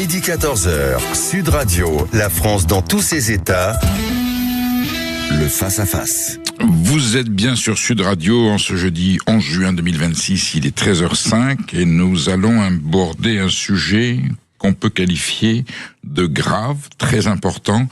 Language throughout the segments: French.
Midi 14h, Sud Radio, la France dans tous ses états. Le face-à-face. Vous êtes bien sur Sud Radio en ce jeudi 11 juin 2026, il est 13h05 et nous allons aborder un sujet qu'on peut qualifier de grave, très important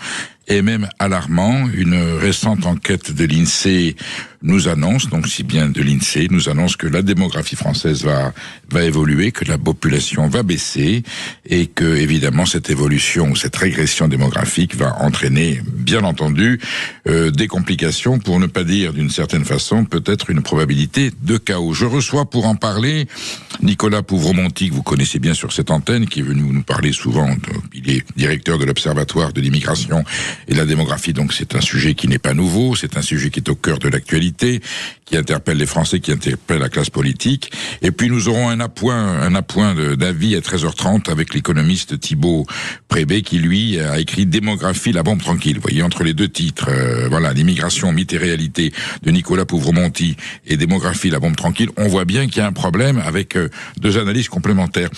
et même alarmant. Une récente enquête de l'INSEE nous annonce, donc si bien de l'INSEE, nous annonce que la démographie française va évoluer, que la population va baisser et que, évidemment, cette évolution ou cette régression démographique va entraîner, bien entendu, des complications, pour ne pas dire d'une certaine façon, peut-être une probabilité de chaos. Je reçois pour en parler Nicolas Pouvremonti, que vous connaissez bien sur cette antenne, qui est venu nous parler souvent. Il est directeur de l'Observatoire de l'immigration et de la démographie, donc c'est un sujet qui n'est pas nouveau, c'est un sujet qui est au cœur de l'actualité, qui interpelle les Français, qui interpelle la classe politique. Et puis nous aurons un appoint d'avis à 13h30 avec l'économiste Thibaut Prébet, qui lui a écrit Démographie, la bombe tranquille. Vous voyez, entre les deux titres, voilà, l'immigration, mythe et réalité de Nicolas Pouvremonti et Démographie, la bombe tranquille, on voit bien qu'il y a un problème avec deux analyses complémentaires.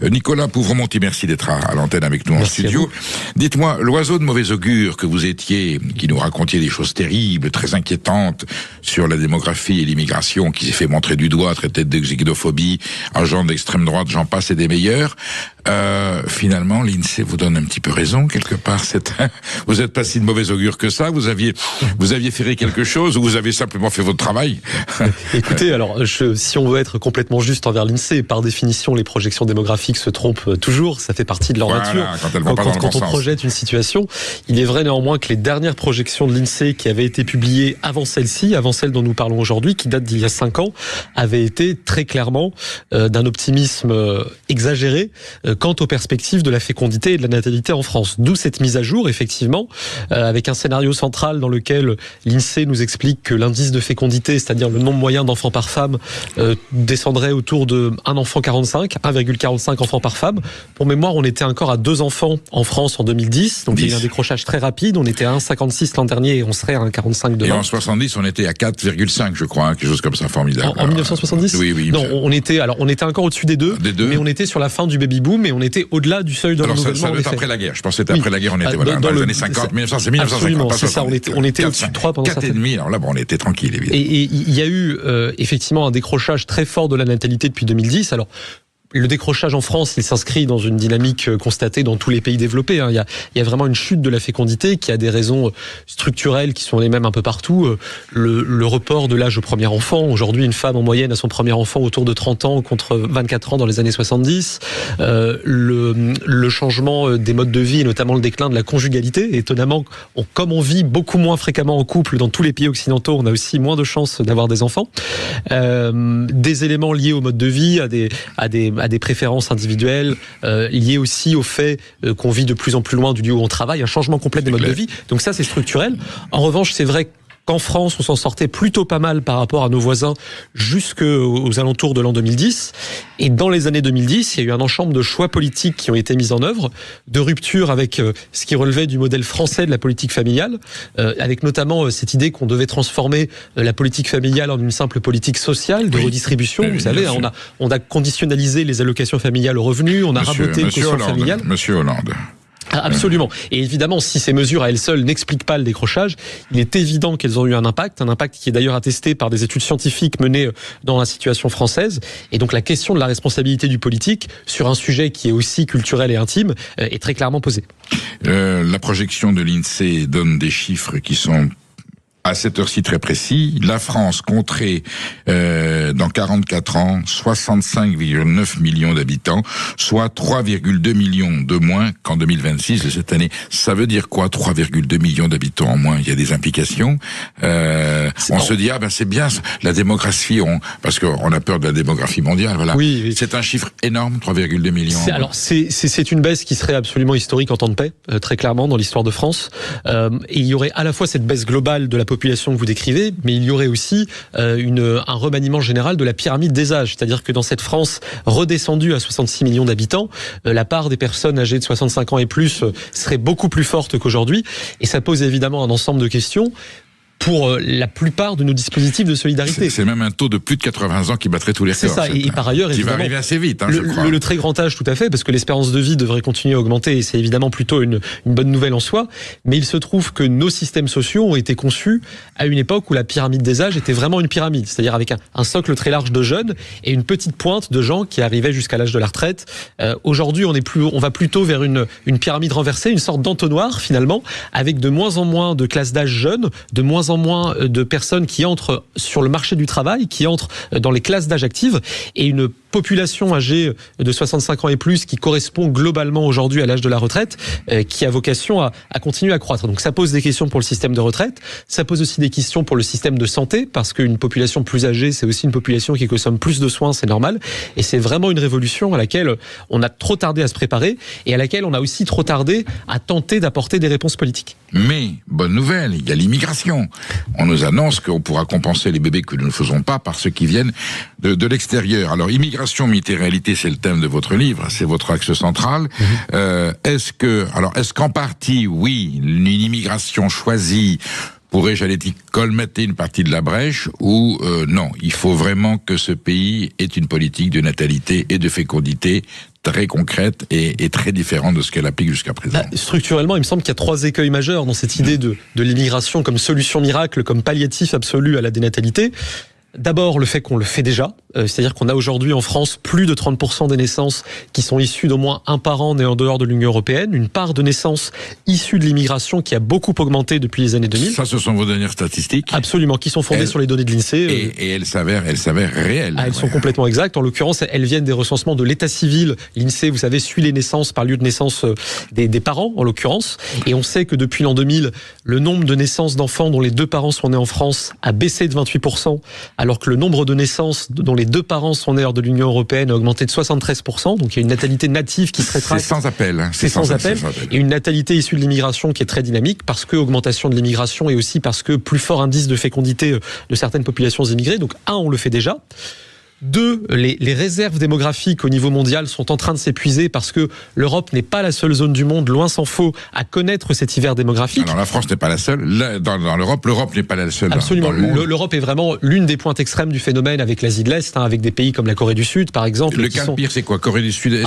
Nicolas Pouvremonti, merci d'être à l'antenne avec nous en studio. Dites-moi, l'oiseau de mauvais augure que vous étiez, qui nous racontiez des choses terribles, très inquiétantes sur la démographie et l'immigration, qui s'est fait montrer du doigt, traité de xénophobie, agent d'extrême droite, j'en passe et des meilleurs. Finalement, l'INSEE vous donne un petit peu raison, quelque part. Vous n'êtes pas si de mauvais augure que ça. Vous aviez ferré quelque chose ou vous avez simplement fait votre travail? Écoutez, alors, si on veut être complètement juste envers l'INSEE, par définition, les projections démographiques se trompent toujours. Ça fait partie de leur nature. Quand on projette une situation, il est vrai néanmoins que les dernières projections de l'INSEE qui avaient été publiées avant celle dont nous parlons aujourd'hui, qui date d'il y a 5 ans, avaient été très clairement d'un optimisme exagéré quant aux perspectives de la fécondité et de la natalité en France. D'où cette mise à jour, effectivement, avec un scénario central dans lequel l'INSEE nous explique que l'indice de fécondité, c'est-à-dire le nombre moyen d'enfants par femme, descendrait autour de 1,45 enfants par femme. Pour mémoire, on était encore à 2 enfants en France en 2010, donc il y a eu un décrochage très rapide. On était à 1,56 l'an dernier et on serait à 1,45 demain. Et en 70, on était à 4,5, je crois, quelque chose comme ça, formidable. En 1970 ? Oui. Non, on était encore au-dessus des deux, mais on était sur la fin du baby-boom et on était au-delà du seuil de renouvellement. Ça doit être après la guerre. Je pense que c'était après la guerre, on était dans les années 50, 1950. Absolument, c'est ça, on était au-dessus de 3 pendant ça. 4,5, alors là, on était tranquille, évidemment. Et il y a eu effectivement un décrochage très fort de la natalité depuis 2010. Alors, le décrochage en France, il s'inscrit dans une dynamique constatée dans tous les pays développés. Il y a vraiment une chute de la fécondité qui a des raisons structurelles qui sont les mêmes un peu partout. Le report de l'âge au premier enfant. Aujourd'hui, une femme en moyenne a son premier enfant autour de 30 ans contre 24 ans dans les années 70. Le changement des modes de vie et notamment le déclin de la conjugalité. Étonnamment, comme on vit beaucoup moins fréquemment en couple dans tous les pays occidentaux, on a aussi moins de chances d'avoir des enfants. Des éléments liés au mode de vie, à des préférences individuelles, liées aussi au fait qu'on vit de plus en plus loin du lieu où on travaille, un changement complet des modes de vie. Donc ça, c'est structurel. En revanche, c'est vrai qu'en France, on s'en sortait plutôt pas mal par rapport à nos voisins jusqu'aux alentours de l'an 2010. Et dans les années 2010, il y a eu un ensemble de choix politiques qui ont été mis en œuvre, de rupture avec ce qui relevait du modèle français de la politique familiale, avec notamment cette idée qu'on devait transformer la politique familiale en une simple politique sociale de redistribution. Vous savez, on a conditionnalisé les allocations familiales aux revenus, on a raboté le quotient familial. Monsieur Hollande. Absolument. Et évidemment, si ces mesures à elles seules n'expliquent pas le décrochage, il est évident qu'elles ont eu un impact qui est d'ailleurs attesté par des études scientifiques menées dans la situation française. Et donc la question de la responsabilité du politique sur un sujet qui est aussi culturel et intime est très clairement posée. La projection de l'INSEE donne des chiffres qui sont à cette heure-ci très précis. La France compterait dans 44 ans 65,9 millions d'habitants, soit 3,2 millions de moins qu'en 2026 de cette année. Ça veut dire quoi, 3,2 millions d'habitants en moins? Il y a des implications. On se dit c'est bien la démographie, parce qu'on a peur de la démographie mondiale. Voilà. Oui. C'est un chiffre énorme, 3,2 millions. C'est une baisse qui serait absolument historique en temps de paix, très clairement dans l'histoire de France. Et il y aurait à la fois cette baisse globale de la population que vous décrivez, mais il y aurait aussi un remaniement général de la pyramide des âges. C'est-à-dire que dans cette France redescendue à 66 millions d'habitants, la part des personnes âgées de 65 ans et plus serait beaucoup plus forte qu'aujourd'hui. Et ça pose évidemment un ensemble de questions. pour la plupart de nos dispositifs de solidarité. C'est même un taux de plus de 80 ans qui battrait tous les records. C'est ça, et par ailleurs, qui va arriver assez vite, je crois. Le très grand âge, tout à fait, parce que l'espérance de vie devrait continuer à augmenter, et c'est évidemment plutôt une bonne nouvelle en soi, mais il se trouve que nos systèmes sociaux ont été conçus à une époque où la pyramide des âges était vraiment une pyramide, c'est-à-dire avec un socle très large de jeunes et une petite pointe de gens qui arrivaient jusqu'à l'âge de la retraite. Aujourd'hui, on va plutôt vers une pyramide renversée, une sorte d'entonnoir finalement, avec de moins en moins de classes d'âge jeunes, de moins en moins de personnes qui entrent sur le marché du travail, qui entrent dans les classes d'âge actives, et une population âgée de 65 ans et plus qui correspond globalement aujourd'hui à l'âge de la retraite, qui a vocation à continuer à croître. Donc ça pose des questions pour le système de retraite, ça pose aussi des questions pour le système de santé, parce qu'une population plus âgée, c'est aussi une population qui consomme plus de soins, c'est normal, et c'est vraiment une révolution à laquelle on a trop tardé à se préparer, et à laquelle on a aussi trop tardé à tenter d'apporter des réponses politiques. Mais, bonne nouvelle, il y a l'immigration. On nous annonce qu'on pourra compenser les bébés que nous ne faisons pas par ceux qui viennent de l'extérieur. Alors, immigration, mythe et réalité, c'est le thème de votre livre, c'est votre axe central. Est-ce qu'en partie, oui, une immigration choisie pourrait, j'allais dire, colmater une partie de la brèche, ou non, il faut vraiment que ce pays ait une politique de natalité et de fécondité très concrète et très différente de ce qu'elle applique jusqu'à présent. Structurellement, il me semble qu'il y a 3 écueils majeurs dans cette idée de l'immigration comme solution miracle, comme palliatif absolu à la dénatalité. D'abord, le fait qu'on le fait déjà, c'est-à-dire qu'on a aujourd'hui en France plus de 30% des naissances qui sont issues d'au moins un parent né en dehors de l'Union européenne, une part de naissances issues de l'immigration qui a beaucoup augmenté depuis les années 2000. Ça, ce sont vos dernières statistiques ? Absolument, qui sont fondées sur les données de l'INSEE. Et elles s'avèrent réelles. Elles sont complètement exactes. En l'occurrence, elles viennent des recensements de l'état civil. L'INSEE, vous savez, suit les naissances par lieu de naissance des parents, en l'occurrence. Et on sait que depuis l'an 2000, le nombre de naissances d'enfants dont les 2 parents sont nés en France a baissé de 28%, alors que le nombre de naissances dont les 2 parents sont nés hors de l'Union européenne a augmenté de 73%. Donc il y a une natalité native qui se rétracte. C'est sans appel. C'est sans appel. Et une natalité issue de l'immigration qui est très dynamique, parce que augmentation de l'immigration et aussi parce que plus fort indice de fécondité de certaines populations immigrées. Donc on le fait déjà. 2, les réserves démographiques au niveau mondial sont en train de s'épuiser parce que l'Europe n'est pas la seule zone du monde, loin s'en faut, à connaître cet hiver démographique. Alors la France n'est pas la seule. Dans l'Europe n'est pas la seule. Absolument. Dans le monde. L'Europe est vraiment l'une des pointes extrêmes du phénomène avec l'Asie de l'Est, avec des pays comme la Corée du Sud, par exemple. Le cas pire, c'est quoi ? Corée du Sud,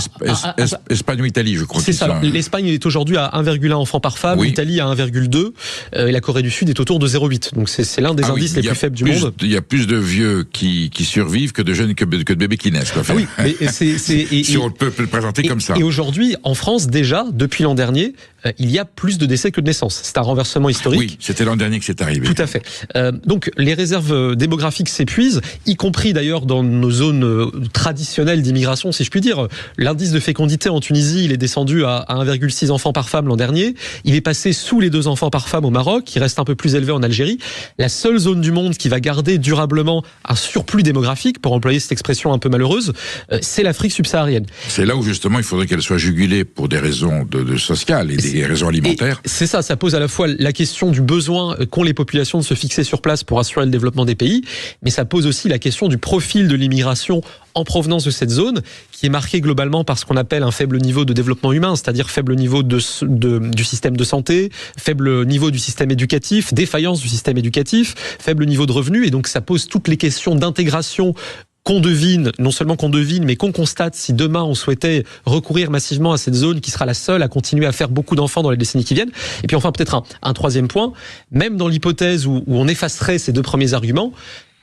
Espagne ou Italie, je crois. C'est ça. L'Espagne est aujourd'hui à 1,1 enfants par femme, oui. L'Italie à 1,2, et la Corée du Sud est autour de 0,8. Donc c'est l'un des indices les plus faibles du monde. Il y a plus de vieux qui survivent que de jeunes que de bébés qui naissent. Quoi. Oui, mais si on peut le présenter comme ça. Et aujourd'hui, en France, déjà, depuis l'an dernier, il y a plus de décès que de naissances. C'est un renversement historique. Oui, c'était l'an dernier que c'est arrivé. Tout à fait. Donc, les réserves démographiques s'épuisent, y compris d'ailleurs dans nos zones traditionnelles d'immigration, si je puis dire. L'indice de fécondité en Tunisie, il est descendu à 1,6 enfants par femme l'an dernier. Il est passé sous les 2 enfants par femme au Maroc. Il reste un peu plus élevé en Algérie. La seule zone du monde qui va garder durablement un surplus démographique, pour employer cette expression un peu malheureuse, c'est l'Afrique subsaharienne. C'est là où justement il faudrait qu'elle soit jugulée pour des raisons de sociales et des raisons alimentaires. C'est ça pose à la fois la question du besoin qu'ont les populations de se fixer sur place pour assurer le développement des pays, mais ça pose aussi la question du profil de l'immigration en provenance de cette zone, qui est marquée globalement par ce qu'on appelle un faible niveau de développement humain, c'est-à-dire faible niveau du système de santé, faible niveau du système éducatif, défaillance du système éducatif, faible niveau de revenus, et donc ça pose toutes les questions d'intégration qu'on devine, non seulement qu'on devine, mais qu'on constate si demain on souhaitait recourir massivement à cette zone qui sera la seule à continuer à faire beaucoup d'enfants dans les décennies qui viennent. Et puis enfin peut-être un 3e point, même dans l'hypothèse où on effacerait ces 2 premiers arguments,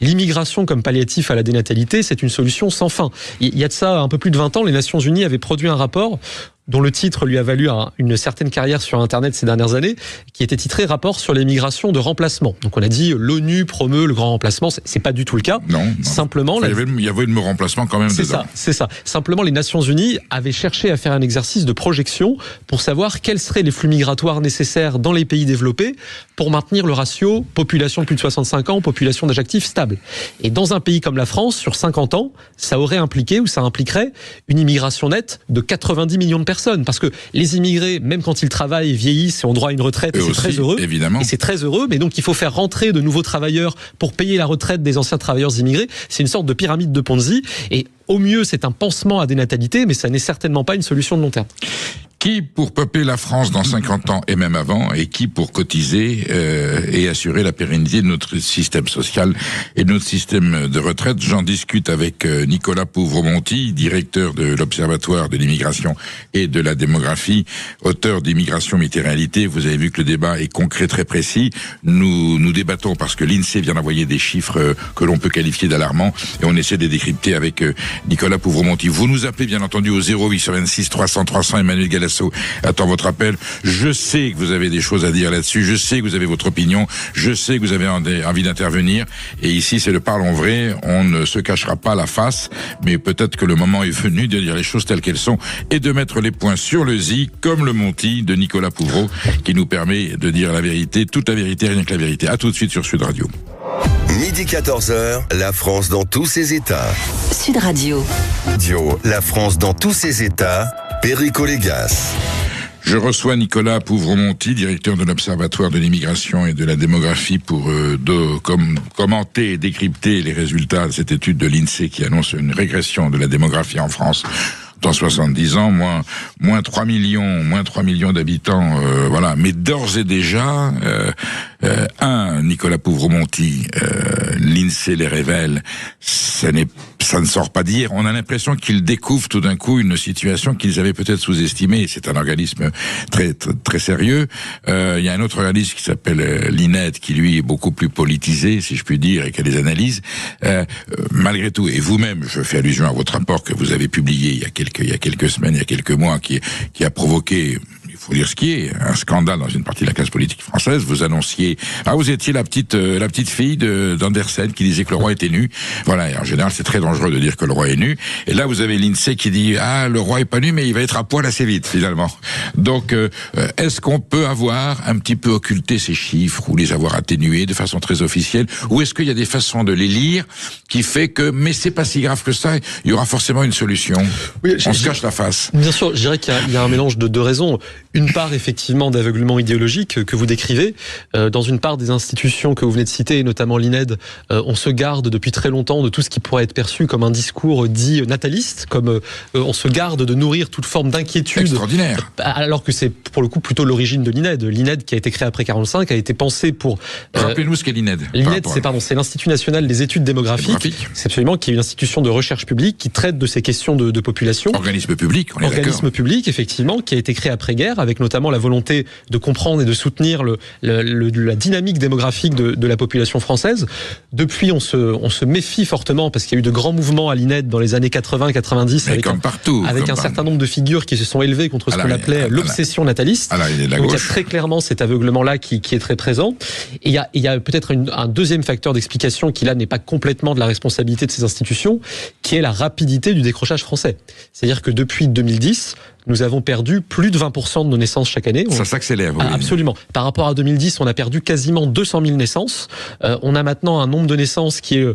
l'immigration comme palliatif à la dénatalité, c'est une solution sans fin. Il y a de ça un peu plus de 20 ans, les Nations Unies avaient produit un rapport dont le titre lui a valu une certaine carrière sur Internet ces dernières années, qui était titré « Rapport sur les migrations de remplacement ». Donc on a dit l'ONU promeut le grand remplacement, c'est pas du tout le cas. Non. Simplement, il y avait le mot remplacement quand même dedans. C'est ça. Simplement, les Nations Unies avaient cherché à faire un exercice de projection pour savoir quels seraient les flux migratoires nécessaires dans les pays développés pour maintenir le ratio population de plus de 65 ans, population d'âge actif stable. Et dans un pays comme la France, sur 50 ans, ça aurait impliqué ou ça impliquerait une immigration nette de 90 millions de personnes. Parce que les immigrés, même quand ils travaillent, vieillissent et ont droit à une retraite, et c'est très heureux. Évidemment. Et c'est très heureux, mais donc il faut faire rentrer de nouveaux travailleurs pour payer la retraite des anciens travailleurs immigrés. C'est une sorte de pyramide de Ponzi. Et au mieux, c'est un pansement à dénatalité, mais ça n'est certainement pas une solution de long terme. Qui pour peupler la France dans 50 ans et même avant, et qui pour cotiser et assurer la pérennité de notre système social et de notre système de retraite. J'en discute avec Nicolas Pouvremonty, directeur de l'Observatoire de l'immigration et de la démographie, auteur d'Immigration, mythe et réalité. Vous avez vu que le débat est concret, très précis. Nous débattons parce que l'INSEE vient d'envoyer des chiffres que l'on peut qualifier d'alarmants, et on essaie de les décrypter avec Nicolas Pouvremonty. Vous nous appelez bien entendu au 0826 300 300. Emmanuel Galasso attend votre appel. Je sais que vous avez des choses à dire là-dessus. Je sais que vous avez votre opinion. Je sais que vous avez envie d'intervenir. Et ici, c'est le parlons vrai. On ne se cachera pas la face. Mais peut-être que le moment est venu de dire les choses telles qu'elles sont et de mettre les points sur le i, comme le Monty de Nicolas Pouvreau, qui nous permet de dire la vérité, toute la vérité, rien que la vérité. À tout de suite sur Sud Radio. Midi 14h, la France dans tous ses états. Sud Radio. La France dans tous ses états. Perico Légas. Je reçois Nicolas Pouvremonty, directeur de l'Observatoire de l'immigration et de la démographie, pour commenter et décrypter les résultats de cette étude de l'INSEE qui annonce une régression de la démographie en France dans 70 ans, moins 3 millions d'habitants, voilà. Mais d'ores et déjà, Nicolas Pouvremonty, l'INSEE les révèle, ça ne sort pas d'hier. On a l'impression qu'ils découvrent tout d'un coup une situation qu'ils avaient peut-être sous-estimée. C'est un organisme très, très, très sérieux. Il y a un autre organisme qui s'appelle l'INED, qui lui est beaucoup plus politisé, si je puis dire, et qui a des analyses. Malgré tout, et vous-même, je fais allusion à votre rapport que vous avez publié il y a quelques semaines, il y a quelques mois, qui a provoqué, il faut dire ce qui est, un scandale dans une partie de la classe politique française. Vous annonciez, vous étiez la petite fille d'Andersen qui disait que le roi était nu. Voilà, et en général, c'est très dangereux de dire que le roi est nu. Et là, vous avez l'INSEE qui dit, le roi est pas nu, mais il va être à poil assez vite, finalement. Donc, est-ce qu'on peut avoir un petit peu occulté ces chiffres, ou les avoir atténués de façon très officielle, ou est-ce qu'il y a des façons de les lire qui fait que, mais c'est pas si grave que ça, il y aura forcément une solution? Oui, on se cache la face. Bien sûr, je dirais qu'il y a un mélange de deux raisons. Une part, effectivement, d'aveuglement idéologique que vous décrivez. Dans une part des institutions que vous venez de citer, notamment l'INED, on se garde depuis très longtemps de tout ce qui pourrait être perçu comme un discours dit nataliste, comme on se garde de nourrir toute forme d'inquiétude. Extraordinaire. Alors que c'est, pour le coup, plutôt l'origine de l'INED. L'INED, qui a été créé après 45, a été pensé pour... Rappelez-nous ce qu'est l'INED. L'INED, c'est l'Institut National des Études Démographiques. C'est absolument, qui est une institution de recherche publique qui traite de ces questions de population. Organisme public, on est d'accord. Organisme public, effectivement, qui a été créé après-guerre, avec notamment la volonté de comprendre et de soutenir la dynamique démographique de la population française. Depuis, on se méfie fortement, parce qu'il y a eu de grands mouvements à l'INED dans les années 80-90, avec un certain nombre de figures qui se sont élevées contre ce qu'on appelait l'obsession nataliste. Donc il y a très clairement cet aveuglement-là qui est très présent. Et il y a peut-être un deuxième facteur d'explication qui, là, n'est pas complètement de la responsabilité de ces institutions, qui est la rapidité du décrochage français. C'est-à-dire que depuis 2010, nous avons perdu plus de 20% de nos naissances chaque année. Ça s'accélère. Oui. Absolument. Par rapport à 2010, on a perdu quasiment 200 000 naissances. On a maintenant un nombre de naissances qui est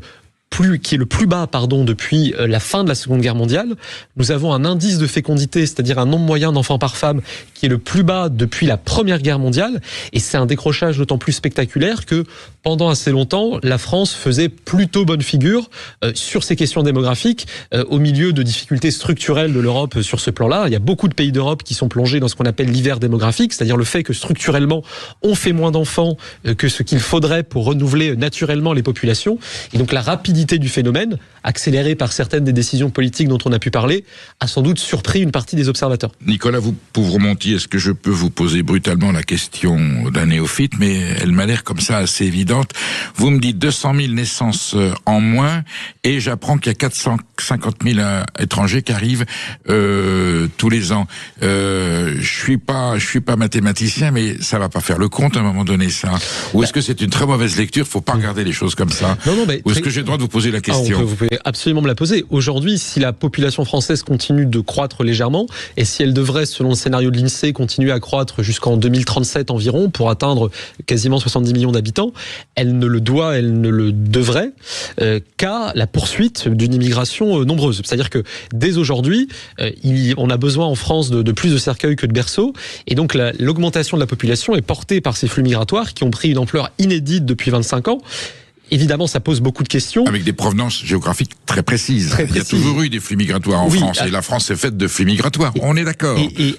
le plus bas, depuis la fin de la Seconde Guerre mondiale. Nous avons un indice de fécondité, c'est-à-dire un nombre moyen d'enfants par femme, qui est le plus bas depuis la Première Guerre mondiale. Et c'est un décrochage d'autant plus spectaculaire que, pendant assez longtemps, la France faisait plutôt bonne figure sur ces questions démographiques, au milieu de difficultés structurelles de l'Europe sur ce plan-là. Il y a beaucoup de pays d'Europe qui sont plongés dans ce qu'on appelle l'hiver démographique, c'est-à-dire le fait que structurellement, on fait moins d'enfants que ce qu'il faudrait pour renouveler naturellement les populations. Et donc la rapidité du phénomène, accélérée par certaines des décisions politiques dont on a pu parler, a sans doute surpris une partie des observateurs. Nicolas Pouvremonty, est-ce que je peux vous poser brutalement la question d'un néophyte, mais elle m'a l'air comme ça assez évidente. Vous me dites 200 000 naissances en moins, et j'apprends qu'il y a 450 000 étrangers qui arrivent tous les ans. Je suis pas mathématicien, mais ça va pas faire le compte à un moment donné, ça. Ou est-ce que c'est une très mauvaise lecture? Faut pas regarder les choses comme ça. Non, ou est-ce que j'ai le droit de vous poser la question? Vous pouvez absolument me la poser. Aujourd'hui, si la population française continue de croître légèrement, et si elle devrait, selon le scénario de l'INSEE, continuer à croître jusqu'en 2037 environ, pour atteindre quasiment 70 millions d'habitants, elle ne le devrait qu'à la poursuite d'une immigration nombreuse. C'est-à-dire que dès aujourd'hui, on a besoin en France de plus de cercueils que de berceaux, et donc l'augmentation de la population est portée par ces flux migratoires qui ont pris une ampleur inédite depuis 25 ans. évidemment, ça pose beaucoup de questions. Avec des provenances géographiques très précises. Il y a toujours eu des flux migratoires en France, et la France est faite de flux migratoires. On est d'accord.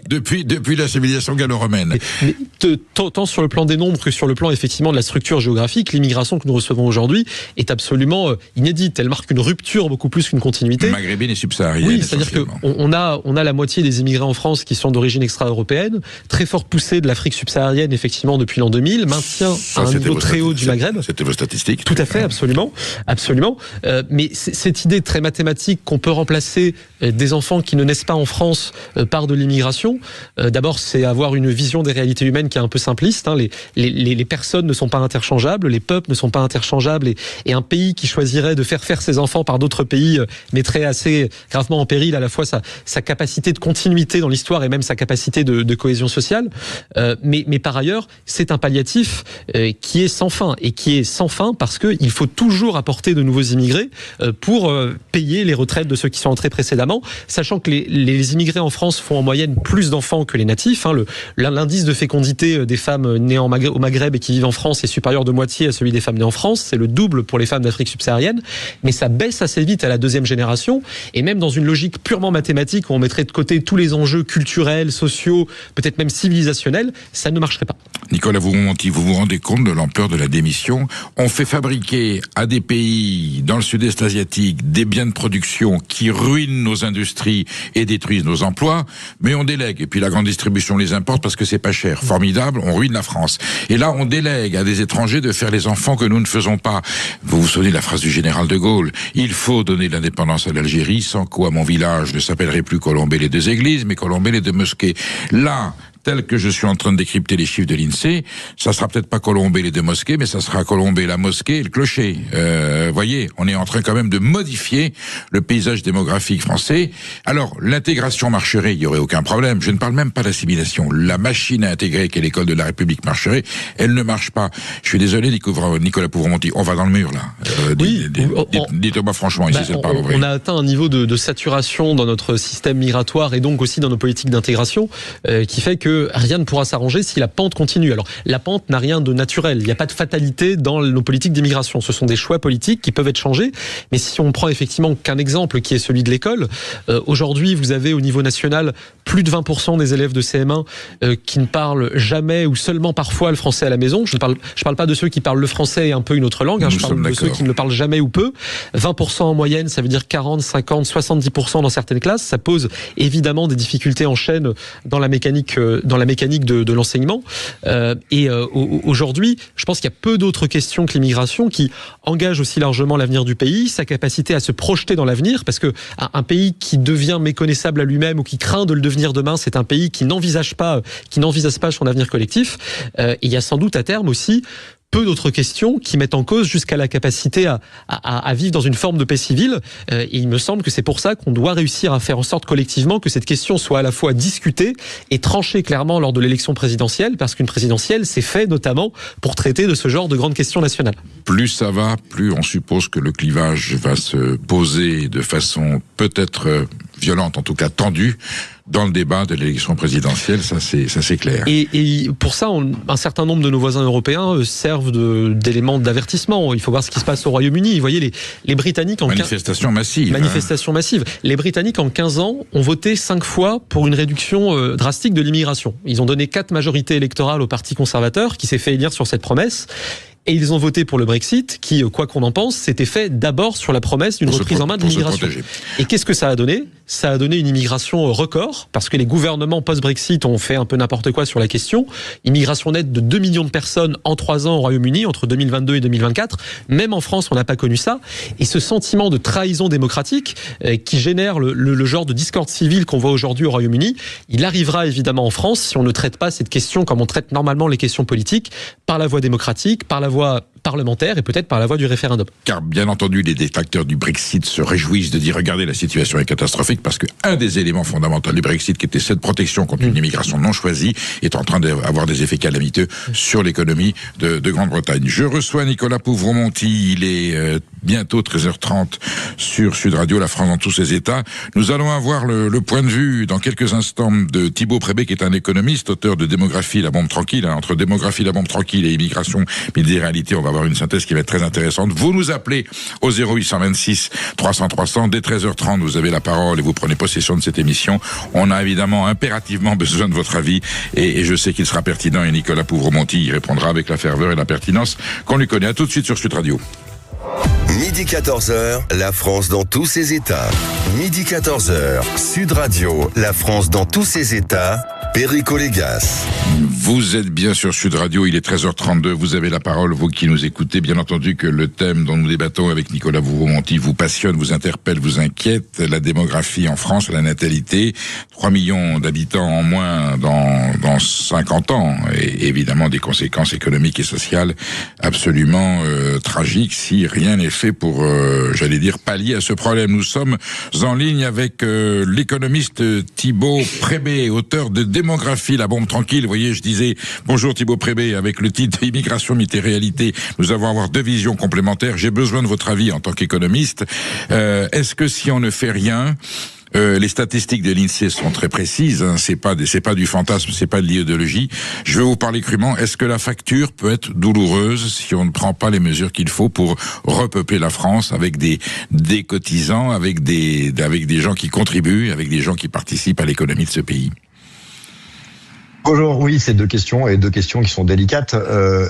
Depuis la civilisation gallo-romaine. Mais tant sur le plan des nombres que sur le plan effectivement de la structure géographique, l'immigration que nous recevons aujourd'hui est absolument inédite. Elle marque une rupture beaucoup plus qu'une continuité. Maghrébine et subsaharienne. Oui, c'est-à-dire qu'on a la moitié des immigrés en France qui sont d'origine extra-européenne, très forte poussée de l'Afrique subsaharienne effectivement depuis l'an 2000, maintien à un niveau très haut du Maghreb. C'était vos statistiques. Tout à fait, absolument. Mais cette idée très mathématique qu'on peut remplacer des enfants qui ne naissent pas en France par de l'immigration, d'abord c'est avoir une vision des réalités humaines qui est un peu simpliste. Les personnes ne sont pas interchangeables, les peuples ne sont pas interchangeables, et un pays qui choisirait de faire ses enfants par d'autres pays mettrait assez gravement en péril à la fois sa capacité de continuité dans l'histoire et même sa capacité de cohésion sociale. Mais par ailleurs, c'est un palliatif qui est sans fin, et qui est sans fin parce qu'il faut toujours apporter de nouveaux immigrés pour payer les retraites de ceux qui sont entrés précédemment, sachant que les immigrés en France font en moyenne plus d'enfants que les natifs. L'indice de fécondité des femmes nées au Maghreb et qui vivent en France est supérieur de moitié à celui des femmes nées en France. C'est le double pour les femmes d'Afrique subsaharienne, mais ça baisse assez vite à la deuxième génération, et même dans une logique purement mathématique où on mettrait de côté tous les enjeux culturels, sociaux, peut-être même civilisationnels, ça ne marcherait pas. Nicolas Vouron-Monti, vous vous rendez compte de l'ampleur de la démission? On fait fabriquer à des pays dans le sud-est asiatique des biens de production qui ruinent nos industries et détruisent nos emplois, mais on délègue. Et puis la grande distribution les importe parce que c'est pas cher. Formidable, on ruine la France. Et là, on délègue à des étrangers de faire les enfants que nous ne faisons pas. Vous vous souvenez de la phrase du général de Gaulle? Il faut donner l'indépendance à l'Algérie, sans quoi mon village ne s'appellerait plus Colombey les deux églises, mais Colombey les deux mosquées. Là, tel que je suis en train de décrypter les chiffres de l'INSEE, ça sera peut-être pas Colombey les deux mosquées, mais ça sera Colombey la mosquée et le clocher. Voyez, on est en train quand même de modifier le paysage démographique français. Alors, l'intégration marcherait, il y aurait aucun problème. Je ne parle même pas d'assimilation. La machine à intégrer qu'est l'école de la République marcherait, elle ne marche pas. Je suis désolé, Nicolas Vouron-Monti, on va dans le mur là. Dites-moi franchement, ici c'est le parlement vrai. On a atteint un niveau de saturation dans notre système migratoire et donc aussi dans nos politiques d'intégration qui fait que rien ne pourra s'arranger si la pente continue. Alors, la pente n'a rien de naturel. Il n'y a pas de fatalité dans nos politiques d'immigration. Ce sont des choix politiques qui peuvent être changés. Mais si on prend effectivement qu'un exemple qui est celui de l'école, aujourd'hui, vous avez au niveau national plus de 20% des élèves de CM1 qui ne parlent jamais ou seulement parfois le français à la maison. Je parle pas de ceux qui parlent le français et un peu une autre langue. Je parle de ceux qui ne le parlent jamais ou peu. 20% en moyenne, ça veut dire 40, 50, 70% dans certaines classes. Ça pose évidemment des difficultés en chaîne dans la mécanique de l'enseignement. Aujourd'hui, je pense qu'il y a peu d'autres questions que l'immigration qui engagent aussi largement l'avenir du pays, sa capacité à se projeter dans l'avenir, parce que un pays qui devient méconnaissable à lui-même ou qui craint de le devenir demain, c'est un pays qui n'envisage pas son avenir collectif. Et il y a sans doute à terme aussi peu d'autres questions qui mettent en cause jusqu'à la capacité à vivre dans une forme de paix civile. Et il me semble que c'est pour ça qu'on doit réussir à faire en sorte collectivement que cette question soit à la fois discutée et tranchée clairement lors de l'élection présidentielle, parce qu'une présidentielle, c'est fait notamment pour traiter de ce genre de grandes questions nationales. Plus ça va, plus on suppose que le clivage va se poser de façon peut-être violente, en tout cas tendue, dans le débat de l'élection présidentielle, ça c'est clair. Et pour ça, un certain nombre de nos voisins européens servent d'éléments d'avertissement. Il faut voir ce qui se passe au Royaume-Uni. Vous voyez, les Britanniques en Manifestation massive. Les Britanniques en 15 ans ont voté 5 fois pour une réduction drastique de l'immigration. Ils ont donné 4 majorités électorales au Parti conservateur, qui s'est fait élire sur cette promesse. Et ils ont voté pour le Brexit, qui, quoi qu'on en pense, s'était fait d'abord sur la promesse d'une reprise en main de l'immigration. Et qu'est-ce que ça a donné? Ça a donné une immigration record, parce que les gouvernements post-Brexit ont fait un peu n'importe quoi sur la question. Immigration nette de 2 millions de personnes en 3 ans au Royaume-Uni, entre 2022 et 2024. Même en France, on n'a pas connu ça. Et ce sentiment de trahison démocratique qui génère le genre de discorde civile qu'on voit aujourd'hui au Royaume-Uni, il arrivera évidemment en France si on ne traite pas cette question comme on traite normalement les questions politiques, par la voie démocratique, par la voie parlementaire et peut-être par la voie du référendum. Car bien entendu, les détracteurs du Brexit se réjouissent de dire « Regardez, la situation est catastrophique ». catastrophique parce que un des éléments fondamentaux du Brexit, qui était cette protection contre une immigration non choisie, est en train d'avoir des effets calamiteux sur l'économie de Grande-Bretagne. Je reçois Nicolas Pouvremonty, il est bientôt 13h30 sur Sud Radio, la France dans tous ses états. Nous allons avoir le point de vue dans quelques instants de Thibaut Prébet, qui est un économiste, auteur de Démographie, la bombe tranquille. Entre Démographie, la bombe tranquille et immigration, mais des réalités, on va avoir une synthèse qui va être très intéressante. Vous nous appelez au 0826 300 300. Dès 13h30, vous avez la parole et vous prenez possession de cette émission. On a évidemment impérativement besoin de votre avis et je sais qu'il sera pertinent et Nicolas Pouvremonty y répondra avec la ferveur et la pertinence qu'on lui connaît. À tout de suite sur Sud Radio. Midi 14h, la France dans tous ses états. Midi 14h, Sud Radio, la France dans tous ses états. Perico Légas. Vous êtes bien sur Sud Radio, il est 13h32, vous avez la parole, vous qui nous écoutez. Bien entendu que le thème dont nous débattons avec Nicolas Pouvremonty vous passionne, vous interpelle, vous inquiète. La démographie en France, la natalité, 3 millions d'habitants en moins dans 50 ans. Et évidemment des conséquences économiques et sociales absolument tragiques si rien n'est fait pour, j'allais dire, pallier à ce problème. Nous sommes en ligne avec l'économiste Thibaut Prébet, auteur de Démographie, la bombe tranquille. Vous voyez, je disais bonjour Thibaut Prébet, avec le titre Immigration, mythe et réalité. Nous allons avoir deux visions complémentaires. J'ai besoin de votre avis en tant qu'économiste. Est-ce que si on ne fait rien, les statistiques de l'INSEE sont très précises, hein, c'est pas du fantasme, c'est pas de l'idéologie. Je vais vous parler crûment. Est-ce que la facture peut être douloureuse si on ne prend pas les mesures qu'il faut pour repeupler la France avec des cotisants, avec des gens qui contribuent, avec des gens qui participent à l'économie de ce pays? Bonjour, oui, c'est deux questions qui sont délicates.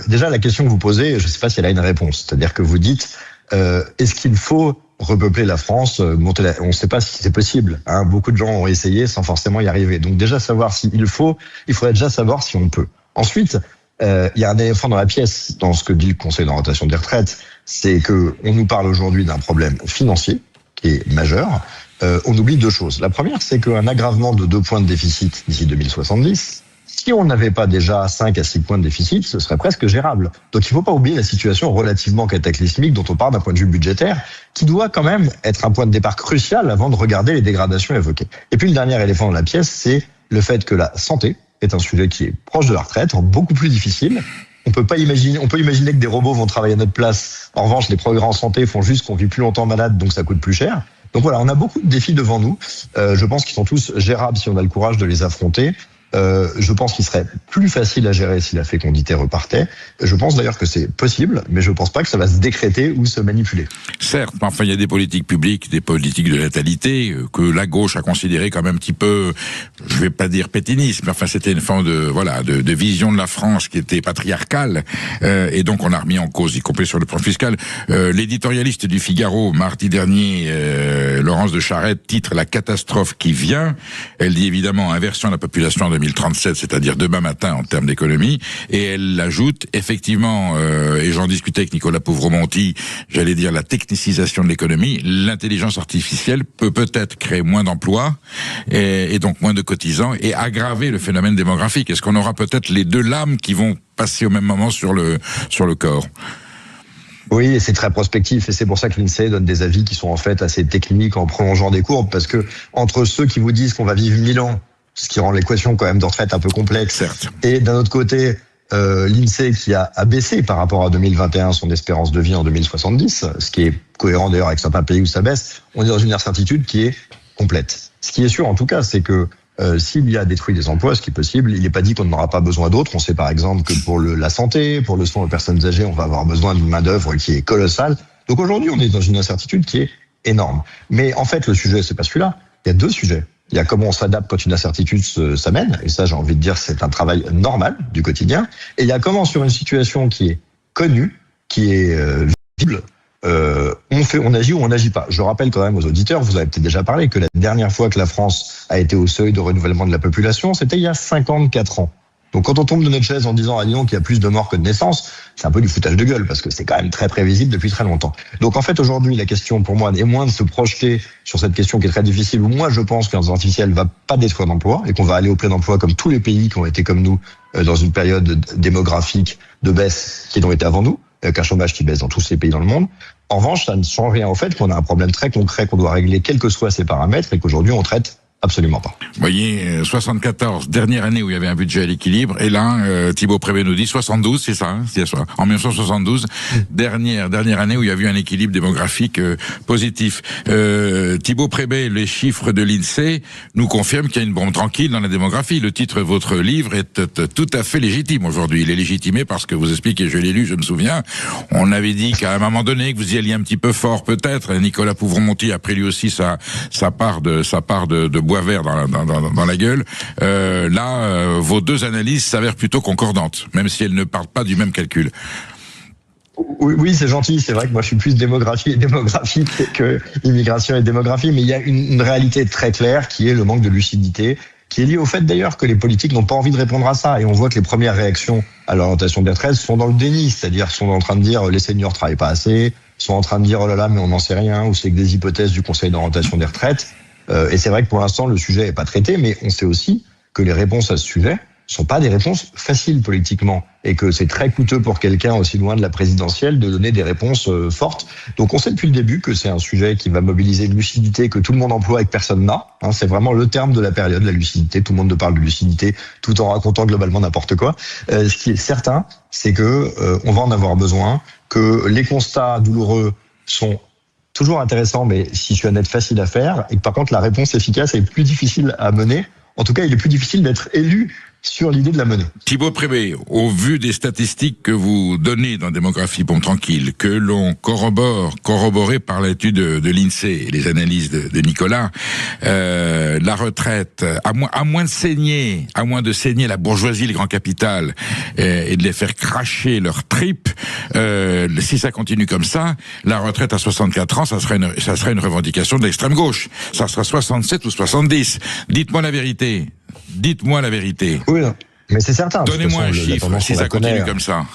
Déjà, la question que vous posez, je ne sais pas si elle a une réponse. C'est-à-dire que vous dites, est-ce qu'il faut repeupler la France, on ne sait pas si c'est possible. Hein. Beaucoup de gens ont essayé sans forcément y arriver. Donc déjà, savoir s'il faut, il faudrait déjà savoir si on peut. Ensuite, il y a un éléphant dans la pièce dans ce que dit le Conseil d'orientation des retraites, c'est que on nous parle aujourd'hui d'un problème financier qui est majeur. On oublie deux choses. La première, c'est qu'un aggravement de 2 points de déficit d'ici 2070, si on n'avait pas déjà 5 à 6 points de déficit, ce serait presque gérable. Donc il ne faut pas oublier la situation relativement cataclysmique dont on parle d'un point de vue budgétaire, qui doit quand même être un point de départ crucial avant de regarder les dégradations évoquées. Et puis le dernier éléphant de la pièce, c'est le fait que la santé est un sujet qui est proche de la retraite, beaucoup plus difficile. On peut imaginer que des robots vont travailler à notre place. En revanche, les progrès en santé font juste qu'on vit plus longtemps malade, donc ça coûte plus cher. Donc voilà, on a beaucoup de défis devant nous. Je pense qu'ils sont tous gérables si on a le courage de les affronter. Je pense qu'il serait plus facile à gérer si la fécondité repartait. Je pense d'ailleurs que c'est possible, mais je ne pense pas que ça va se décréter ou se manipuler. Certes, mais enfin il y a des politiques publiques, des politiques de natalité que la gauche a considéré comme un petit peu, je vais pas dire pétinisme, mais enfin c'était une forme de vision de la France qui était patriarcale, et donc on a remis en cause, y compris sur le plan fiscal. L'éditorialiste du Figaro mardi dernier, Laurence de Charette, titre La catastrophe qui vient. Elle dit évidemment inversion de la population en 2037, c'est-à-dire demain matin en termes d'économie, et elle ajoute effectivement, et j'en discutais avec Nicolas Pouvremonty, j'allais dire la technicisation de l'économie, l'intelligence artificielle peut-être créer moins d'emplois et donc moins de cotisants et aggraver le phénomène démographique. Est-ce qu'on aura peut-être les deux lames qui vont passer au même moment sur le corps? Oui, et c'est très prospectif, et c'est pour ça que l'INSEE donne des avis qui sont en fait assez techniques en prolongeant des courbes, parce que entre ceux qui vous disent qu'on va vivre 1000 ans, ce qui rend l'équation quand même de retraite un peu complexe. Certes. Et d'un autre côté, l'INSEE qui a baissé par rapport à 2021 son espérance de vie en 2070, ce qui est cohérent d'ailleurs avec certains pays où ça baisse, on est dans une incertitude qui est complète. Ce qui est sûr en tout cas, c'est que s'il y a détruit des emplois, ce qui est possible, il n'est pas dit qu'on n'aura pas besoin d'autres. On sait par exemple que pour la santé, pour le soin aux personnes âgées, on va avoir besoin d'une main-d'œuvre qui est colossale. Donc aujourd'hui, on est dans une incertitude qui est énorme. Mais en fait, le sujet, c'est pas celui-là. Il y a deux sujets. Il y a comment on s'adapte quand une incertitude s'amène, et ça j'ai envie de dire c'est un travail normal du quotidien, et il y a comment sur une situation qui est connue, qui est visible, on agit ou on n'agit pas. Je rappelle quand même aux auditeurs, vous avez peut-être déjà parlé, que la dernière fois que la France a été au seuil de renouvellement de la population, c'était il y a 54 ans. Donc quand on tombe de notre chaise en disant à Lyon qu'il y a plus de morts que de naissances, c'est un peu du foutage de gueule parce que c'est quand même très prévisible depuis très longtemps. Donc en fait aujourd'hui la question pour moi est moins de se projeter sur cette question qui est très difficile, où moi je pense que l'intelligence artificielle va pas détruire d'emplois et qu'on va aller au plein emploi comme tous les pays qui ont été comme nous dans une période démographique de baisse qui ont été avant nous, avec un chômage qui baisse dans tous ces pays dans le monde. En revanche, ça ne change rien au fait qu'on a un problème très concret qu'on doit régler, quels que soient ces paramètres, et qu'aujourd'hui on traite absolument pas. Vous voyez, 74, dernière année où il y avait un budget à l'équilibre, et là, Thibaut Prébet nous dit 72, c'est ça, c'est ça, en 1972, dernière année où il y a eu un équilibre démographique positif. Thibaut Prébet, les chiffres de l'INSEE nous confirment qu'il y a une bombe tranquille dans la démographie. Le titre de votre livre est tout à fait légitime aujourd'hui. Il est légitimé parce que vous expliquez, je l'ai lu, je me souviens, on avait dit qu'à un moment donné que vous y alliez un petit peu fort peut-être. Nicolas Pouvremonty a pris lui aussi sa part de bois vert dans la gueule. Vos deux analyses s'avèrent plutôt concordantes, même si elles ne partent pas du même calcul. Oui, c'est gentil. C'est vrai que moi, je suis plus démographie que immigration et démographie, mais il y a une réalité très claire qui est le manque de lucidité, qui est lié au fait d'ailleurs que les politiques n'ont pas envie de répondre à ça. Et on voit que les premières réactions à l'orientation des retraites sont dans le déni, c'est-à-dire sont en train de dire les seniors travaillent pas assez, sont en train de dire oh là là mais on n'en sait rien, ou c'est que des hypothèses du Conseil d'orientation des retraites. Et c'est vrai que pour l'instant le sujet est pas traité, mais on sait aussi que les réponses à ce sujet sont pas des réponses faciles politiquement, et que c'est très coûteux pour quelqu'un aussi loin de la présidentielle de donner des réponses fortes. Donc on sait depuis le début que c'est un sujet qui va mobiliser une lucidité que tout le monde emploie et que personne n'a. C'est vraiment le terme de la période, la lucidité. Tout le monde parle de lucidité tout en racontant globalement n'importe quoi. Ce qui est certain, c'est que on va en avoir besoin, que les constats douloureux sont toujours intéressants, mais si je suis honnête, facile à faire, et que par contre la réponse efficace est plus difficile à mener. En tout cas, il est plus difficile d'être élu sur l'idée de la monnaie. Thibaut Prébet, au vu des statistiques que vous donnez dans Démographie Bombe Tranquille, que l'on corroboré par l'étude de l'INSEE et les analyses de Nicolas, la retraite, à moins de saigner la bourgeoisie, les grands capitals, et de les faire cracher leurs tripes, si ça continue comme ça, la retraite à 64 ans, ça sera une revendication de l'extrême gauche. Ça sera 67 ou 70. Dites-moi la vérité. Oui, mais c'est certain. Donnez-moi un chiffre si ça continue comme ça.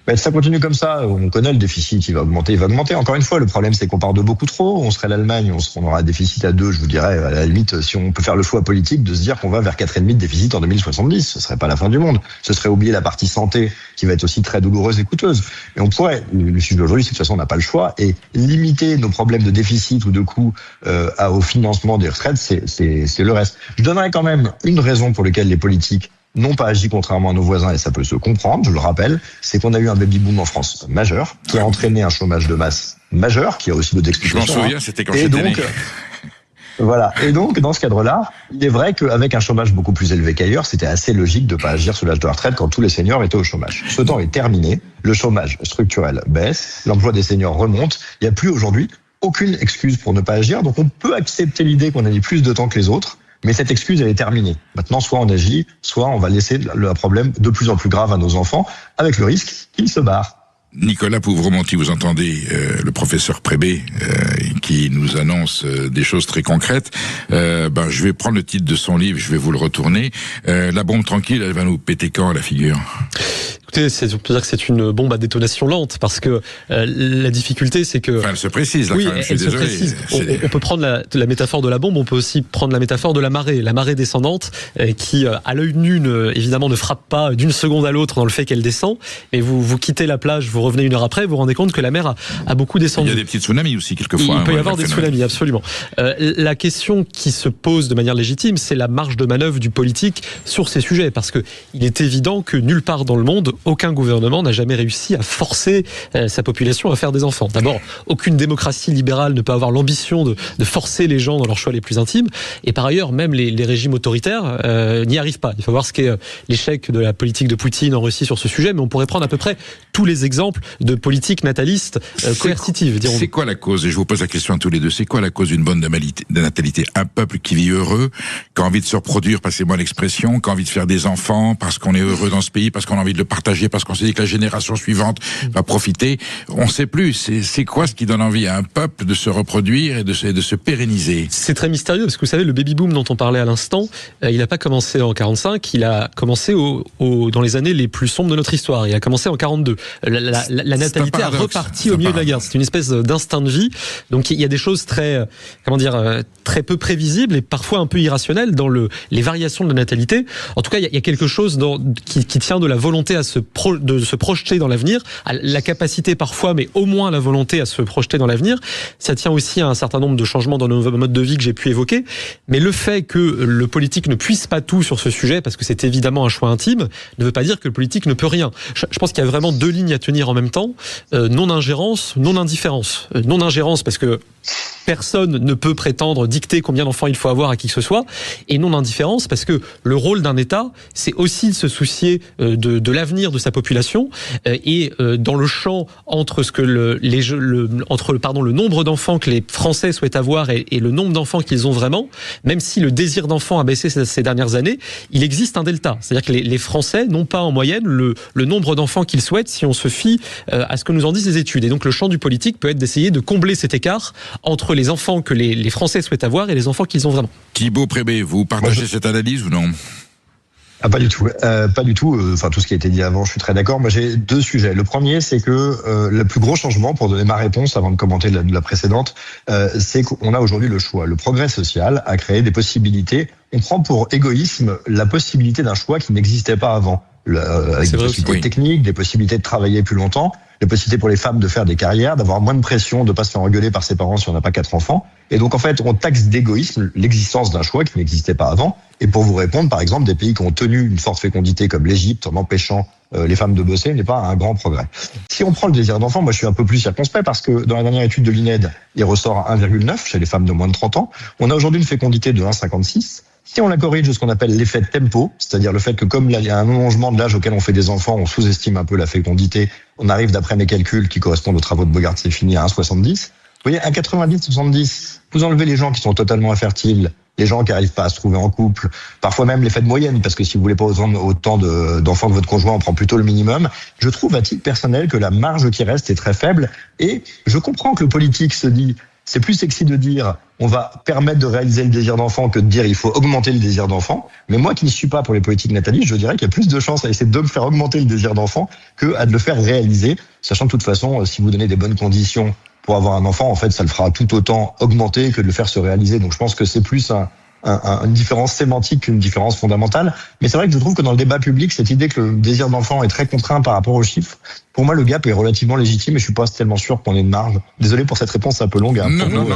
Si ça continue comme ça, on connaît le déficit, il va augmenter. Encore une fois, le problème, c'est qu'on part de beaucoup trop. On serait l'Allemagne, on aura un déficit à 2, je vous dirais, à la limite, si on peut faire le choix politique de se dire qu'on va vers 4,5 de déficit en 2070, ce serait pas la fin du monde. Ce serait oublier la partie santé, qui va être aussi très douloureuse et coûteuse. Mais on pourrait, le sujet d'aujourd'hui, c'est que de toute façon, on n'a pas le choix, et limiter nos problèmes de déficit ou de coûts au financement des retraites, c'est le reste. Je donnerais quand même une raison pour laquelle les politiques n'ont pas agi contrairement à nos voisins, et ça peut se comprendre, je le rappelle, c'est qu'on a eu un baby-boom en France majeur, qui a entraîné un chômage de masse majeur, qui a aussi d'autres explications. Je m'en souviens, c'était quand j'étais né. Voilà. Et donc, dans ce cadre-là, il est vrai qu'avec un chômage beaucoup plus élevé qu'ailleurs, c'était assez logique de ne pas agir sur l'âge de la retraite quand tous les seniors étaient au chômage. Ce temps est terminé, le chômage structurel baisse, l'emploi des seniors remonte, il n'y a plus aujourd'hui aucune excuse pour ne pas agir, donc on peut accepter l'idée qu'on a mis plus de temps que les autres, mais cette excuse, elle est terminée. Maintenant, soit on agit, soit on va laisser le problème de plus en plus grave à nos enfants, avec le risque qu'ils se barrent. Nicolas Pouvremonty, vous entendez le professeur Prébet qui nous annonce des choses très concrètes. Je vais prendre le titre de son livre, je vais vous le retourner. La bombe tranquille, elle va nous péter quand à la figure ? Écoutez, on peut dire que c'est une bombe à détonation lente, parce que la difficulté, c'est que... Enfin, elle se précise, là, oui, quand même, je suis désolé. On peut prendre la métaphore de la bombe, on peut aussi prendre la métaphore de la marée descendante, qui, à l'œil nu, évidemment, ne frappe pas d'une seconde à l'autre dans le fait qu'elle descend, mais vous quittez la plage, vous revenez une heure après, vous vous rendez compte que la mer a beaucoup descendu. Il y a des petits tsunamis aussi, quelquefois. Il peut y avoir des tsunamis, absolument. La question qui se pose de manière légitime, c'est la marge de manœuvre du politique sur ces sujets, parce que il est évident que nulle part dans le monde, aucun gouvernement n'a jamais réussi à forcer sa population à faire des enfants. D'abord, aucune démocratie libérale ne peut avoir l'ambition de forcer les gens dans leurs choix les plus intimes. Et par ailleurs, même les régimes autoritaires n'y arrivent pas. Il faut voir ce qu'est l'échec de la politique de Poutine en Russie sur ce sujet, mais on pourrait prendre à peu près tous les exemples de politique nataliste coercitive. C'est quoi la cause, et je vous pose la question à tous les deux, c'est quoi la cause d'une bonne natalité ? Un peuple qui vit heureux, qui a envie de se reproduire, passez-moi l'expression, qui a envie de faire des enfants, parce qu'on est heureux dans ce pays, parce qu'on a envie de le partager, parce qu'on s'est dit que la génération suivante va profiter. On ne sait plus. C'est quoi ce qui donne envie à un peuple de se reproduire et de se pérenniser ? C'est très mystérieux, parce que vous savez, le baby-boom dont on parlait à l'instant, il n'a pas commencé en 45, il a commencé dans les années les plus sombres de notre histoire. Il a commencé en 42. La natalité a reparti au milieu de la guerre. C'est une espèce d'instinct de vie. Donc il y a des choses très peu prévisibles et parfois un peu irrationnelles dans les variations de la natalité. En tout cas, il y a quelque chose qui tient de la volonté à se se projeter dans l'avenir, la capacité parfois, mais au moins la volonté à se projeter dans l'avenir. Ça tient aussi à un certain nombre de changements dans nos modes de vie que j'ai pu évoquer. Mais le fait que le politique ne puisse pas tout sur ce sujet, parce que c'est évidemment un choix intime, ne veut pas dire que le politique ne peut rien. Je pense qu'il y a vraiment deux lignes à tenir en même temps. Non-ingérence, non-indifférence. Non-ingérence parce que personne ne peut prétendre dicter combien d'enfants il faut avoir à qui que ce soit, et non-indifférence parce que le rôle d'un État, c'est aussi de se soucier de l'avenir de sa population, et dans le champ entre ce que le nombre d'enfants que les Français souhaitent avoir et le nombre d'enfants qu'ils ont vraiment, même si le désir d'enfant a baissé ces dernières années, il existe un delta. C'est-à-dire que les Français n'ont pas en moyenne le nombre d'enfants qu'ils souhaitent si on se fie à ce que nous en disent les études. Et donc le champ du politique peut être d'essayer de combler cet écart entre les enfants que les Français souhaitent avoir et les enfants qu'ils ont vraiment. Thibaut Prébet, vous partagez cette analyse ou non ? Pas du tout. Pas du tout. Enfin, tout ce qui a été dit avant, je suis très d'accord. Moi, j'ai deux sujets. Le premier, c'est que le plus gros changement, pour donner ma réponse avant de commenter la précédente, c'est qu'on a aujourd'hui le choix. Le progrès social a créé des possibilités. On prend pour égoïsme la possibilité d'un choix qui n'existait pas avant. Avec des possibilités techniques, des possibilités de travailler plus longtemps, des possibilités pour les femmes de faire des carrières, d'avoir moins de pression, de pas se faire engueuler par ses parents si on n'a pas 4 enfants. Et donc, en fait, on taxe d'égoïsme l'existence d'un choix qui n'existait pas avant. Et pour vous répondre, par exemple, des pays qui ont tenu une forte fécondité comme l'Égypte en empêchant les femmes de bosser n'est pas un grand progrès. Si on prend le désir d'enfant, moi je suis un peu plus circonspect parce que dans la dernière étude de l'INED, il ressort à 1,9 chez les femmes de moins de 30 ans. On a aujourd'hui une fécondité de 1,56. Si on la corrige de ce qu'on appelle l'effet de tempo, c'est-à-dire le fait que comme il y a un allongement de l'âge auquel on fait des enfants, on sous-estime un peu la fécondité, on arrive d'après mes calculs qui correspondent aux travaux de Bogart, c'est fini à 1,70. Vous voyez, 1,90-70, vous enlevez les gens qui sont totalement infertiles, les gens qui n'arrivent pas à se trouver en couple, parfois même l'effet de moyenne, parce que si vous voulez pas autant d'enfants de votre conjoint, on prend plutôt le minimum. Je trouve à titre personnel que la marge qui reste est très faible, et je comprends que le politique se dit, c'est plus sexy de dire on va permettre de réaliser le désir d'enfant que de dire il faut augmenter le désir d'enfant. Mais moi qui ne suis pas pour les politiques natalistes, je dirais qu'il y a plus de chances à essayer de faire augmenter le désir d'enfant que à de le faire réaliser, sachant de toute façon, si vous donnez des bonnes conditions pour avoir un enfant, en fait, ça le fera tout autant augmenter que de le faire se réaliser. Donc je pense que c'est plus une différence sémantique qu'une différence fondamentale. Mais c'est vrai que je trouve que dans le débat public, cette idée que le désir d'enfant est très contraint par rapport aux chiffres, pour moi, le gap est relativement légitime et je suis pas tellement sûr qu'on ait une marge. Désolé pour cette réponse un peu longue.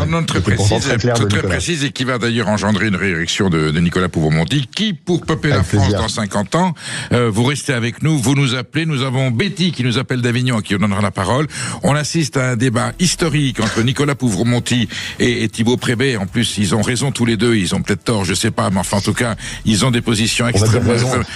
Non, très précise et qui va d'ailleurs engendrer une réélection de Nicolas Pouvremonty, qui, pour peupler la France dans 50 ans, vous restez avec nous, vous nous appelez. Nous avons Betty qui nous appelle d'Avignon, à qui on donnera la parole. On assiste à un débat historique entre Nicolas Pouvremonty et Thibaut Prébet. En plus, ils ont raison tous les deux. Ils ont peut-être tort, je sais pas, mais enfin, en tout cas, ils ont des positions extrêmement...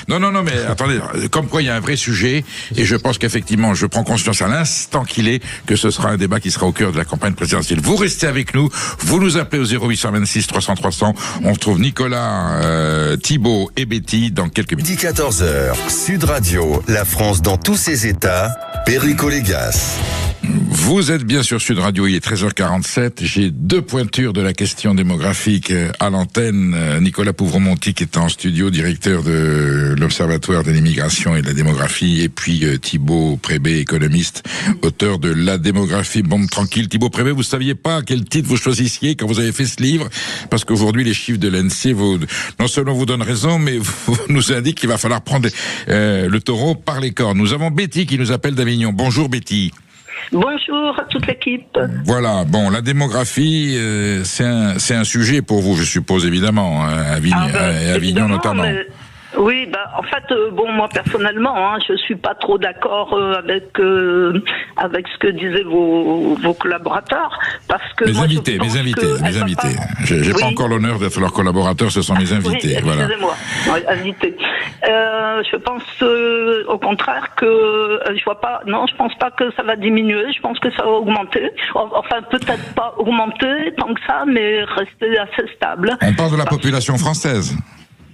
Non, mais attendez, comme quoi il y a un vrai sujet, et je pense qu'effectivement, je prends conscience à l'instant qu'il est que ce sera un débat qui sera au cœur de la campagne présidentielle. Vous restez avec nous, vous nous appelez au 0826 300 300. On retrouve Nicolas, Thibaut et Betty dans quelques minutes. 14h, Sud Radio, la France dans tous ses états, Perico Légas. Vous êtes bien sur Sud Radio, il est 13h47. J'ai deux pointures de la question démographique à l'antenne. Nicolas Pouvremonty qui est en studio, directeur de l'Observatoire de l'immigration et de la démographie, et puis Thibaut Prébet, économiste, auteur de La démographie bombe tranquille. Thibaut Prébet, vous saviez pas quel titre vous choisissiez quand vous avez fait ce livre, parce qu'aujourd'hui les chiffres de l'ANSEE non seulement vous donnent raison, mais vous nous indiquent qu'il va falloir prendre le taureau par les cornes. Nous avons Betty qui nous appelle d'Avignon. Bonjour Betty. Bonjour à toute l'équipe. Voilà, bon, la démographie, c'est un sujet pour vous, je suppose, évidemment, Avignon notamment. Oui, en fait, moi personnellement, je suis pas trop d'accord avec ce que disaient vos collaborateurs, parce que mes invités. J'ai pas encore l'honneur d'être leurs collaborateurs, ce sont mes invités. Oui, excusez-moi, invités. Je pense au contraire que je pense pas que ça va diminuer, je pense que ça va augmenter. Enfin, peut-être pas augmenter tant que ça, mais rester assez stable. On parle de la population française.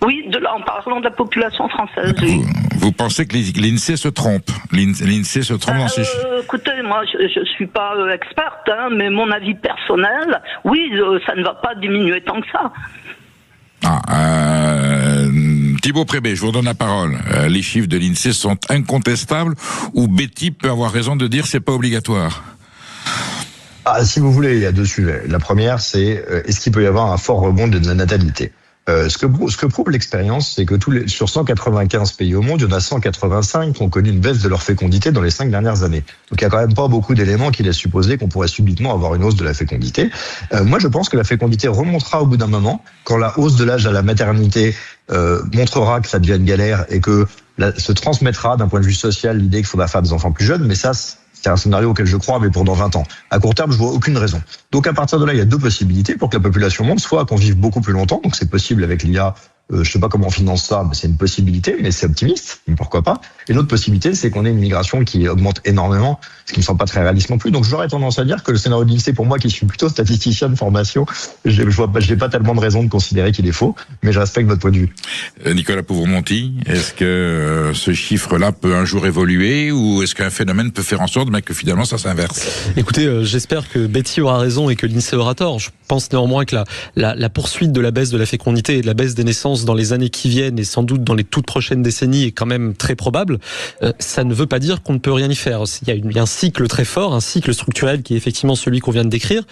Oui, en parlant de la population française, oui. Vous pensez que l'INSEE se trompe? L'INSEE se trompe dans ces chiffres? Écoutez, moi, je suis pas experte, mais mon avis personnel, oui, ça ne va pas diminuer tant que ça. Thibaut Prébet, je vous donne la parole. Les chiffres de l'INSEE sont incontestables, ou Betty peut avoir raison de dire c'est pas obligatoire? Si vous voulez, il y a deux sujets. La première, c'est est-ce qu'il peut y avoir un fort rebond de la natalité? Ce que prouve l'expérience, c'est que sur 195 pays au monde, il y en a 185 qui ont connu une baisse de leur fécondité dans les 5 dernières années. Donc il y a quand même pas beaucoup d'éléments qui laissent supposer qu'on pourrait subitement avoir une hausse de la fécondité. Moi, je pense que la fécondité remontera au bout d'un moment, quand la hausse de l'âge à la maternité montrera que ça devient une galère et que se transmettra d'un point de vue social l'idée qu'il faudra faire des enfants plus jeunes, mais ça, c'est un scénario auquel je crois, mais pour dans 20 ans. À court terme, je vois aucune raison. Donc à partir de là, il y a 2 possibilités pour que la population monte, soit qu'on vive beaucoup plus longtemps, donc c'est possible avec l'IA. Je sais pas comment on finance ça, mais c'est une possibilité, mais c'est optimiste, mais pourquoi pas. Et l'autre possibilité, c'est qu'on ait une migration qui augmente énormément, ce qui me semble pas très réaliste non plus. Donc j'aurais tendance à dire que le scénario de l'INSEE, pour moi, qui suis plutôt statisticien de formation, j'ai pas tellement de raison de considérer qu'il est faux, mais je respecte votre point de vue. Nicolas Pouvre-Monty, est-ce que ce chiffre-là peut un jour évoluer, ou est-ce qu'un phénomène peut faire en sorte que finalement ça s'inverse? Écoutez, j'espère que Betty aura raison et que l'INSEE aura tort. Je pense néanmoins que la poursuite de la baisse de la fécondité et de la baisse des naissances dans les années qui viennent et sans doute dans les toutes prochaines décennies est quand même très probable. Ça ne veut pas dire qu'on ne peut rien y faire. Il y a un cycle très fort, un cycle structurel qui est effectivement celui qu'on vient de décrire.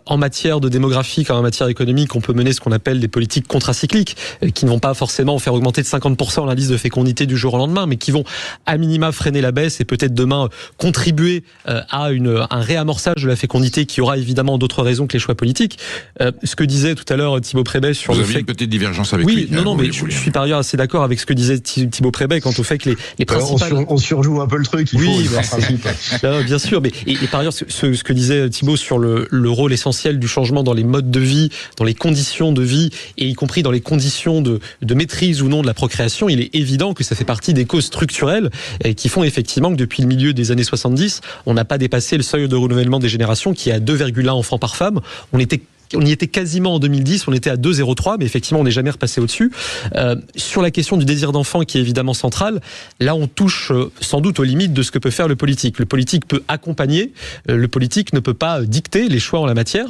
En matière de démographie comme en matière économique, on peut mener ce qu'on appelle des politiques contracycliques qui ne vont pas forcément faire augmenter de 50% l'indice de fécondité du jour au lendemain, mais qui vont à minima freiner la baisse et peut-être demain contribuer à un réamorçage de la fécondité qui aura évidemment d'autres raisons que les choix politiques. Ce que disait tout à l'heure Thibaut Prébet sur le fait... Vous avez une petite divergence avec lui. Oui, non, mais je suis par ailleurs assez d'accord avec ce que disait Thibaut Prébet quant au fait que les principales... On surjoue un peu le truc, bien sûr, mais et par ailleurs, ce que disait Thibaut sur le rôle essentiel du changement dans les modes de vie, dans les conditions de vie, et y compris dans les conditions de maîtrise ou non de la procréation, il est évident que ça fait partie des causes structurelles qui font effectivement que depuis le milieu des années 70, on n'a pas dépassé le seuil de renouvellement des générations qui est à 2,1 enfants par femme. On y était quasiment en 2010, on était à 2,03, mais effectivement on n'est jamais repassé au-dessus. Sur la question du désir d'enfant qui est évidemment centrale, là on touche sans doute aux limites de ce que peut faire le politique. Le politique peut accompagner, le politique ne peut pas dicter les choix en la matière.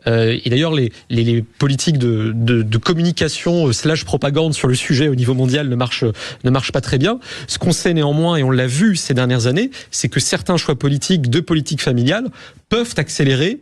Et d'ailleurs les politiques de communication / propagande sur le sujet au niveau mondial ne marchent pas très bien. Ce qu'on sait néanmoins, et on l'a vu ces dernières années, c'est que certains choix politiques de politique familiale peuvent accélérer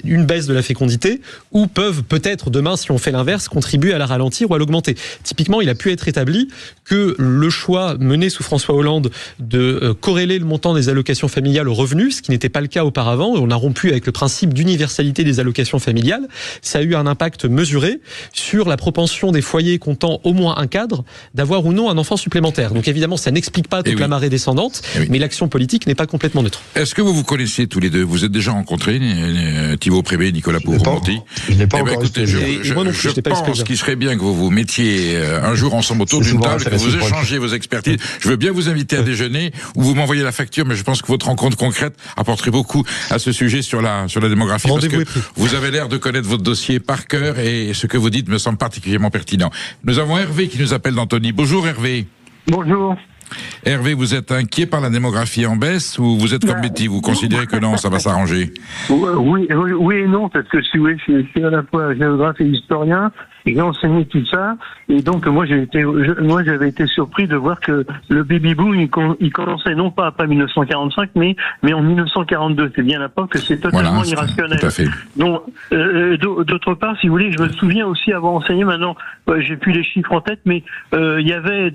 une baisse de la fécondité ou peuvent peut-être demain, si on fait l'inverse, contribuer à la ralentir ou à l'augmenter. Typiquement, il a pu être établi que le choix mené sous François Hollande de corréler le montant des allocations familiales aux revenus, ce qui n'était pas le cas auparavant, on a rompu avec le principe d'universalité des allocations familiales, ça a eu un impact mesuré sur la propension des foyers comptant au moins un cadre d'avoir ou non un enfant supplémentaire. Donc évidemment, ça n'explique pas toute la marée descendante, mais l'action politique n'est pas complètement neutre. Est-ce que vous vous connaissez tous les deux? Vous êtes déjà rencontrés, Thibaut Prébet et Nicolas Pouvre-Monty? Je n'ai pas encore écoutez, je pense qu'il serait bien que vous vous mettiez un jour ensemble autour d'une table, que vous échangiez vos expertises. Je veux bien vous inviter à déjeuner ou vous m'envoyez la facture, mais je pense que votre rencontre concrète apporterait beaucoup à ce sujet sur la démographie. Parce que vous avez l'air de connaître votre dossier par cœur et ce que vous dites me semble particulièrement pertinent. Nous avons Hervé qui nous appelle d'Antony. Bonjour Hervé. Bonjour. Hervé, vous êtes inquiet par la démographie en baisse ou vous êtes comme Betty, vous considérez que non, ça va s'arranger? Oui et non, parce que je suis à la fois géographe et historien, et j'ai enseigné tout ça, et donc moi j'avais été surpris de voir que le baby boom il commençait non pas après 1945 mais en 1942. C'est bien l'époque que c'est totalement irrationnel. Tout à fait. Donc d'autre part, si vous voulez, je me souviens aussi avoir enseigné, maintenant j'ai plus les chiffres en tête, mais il y avait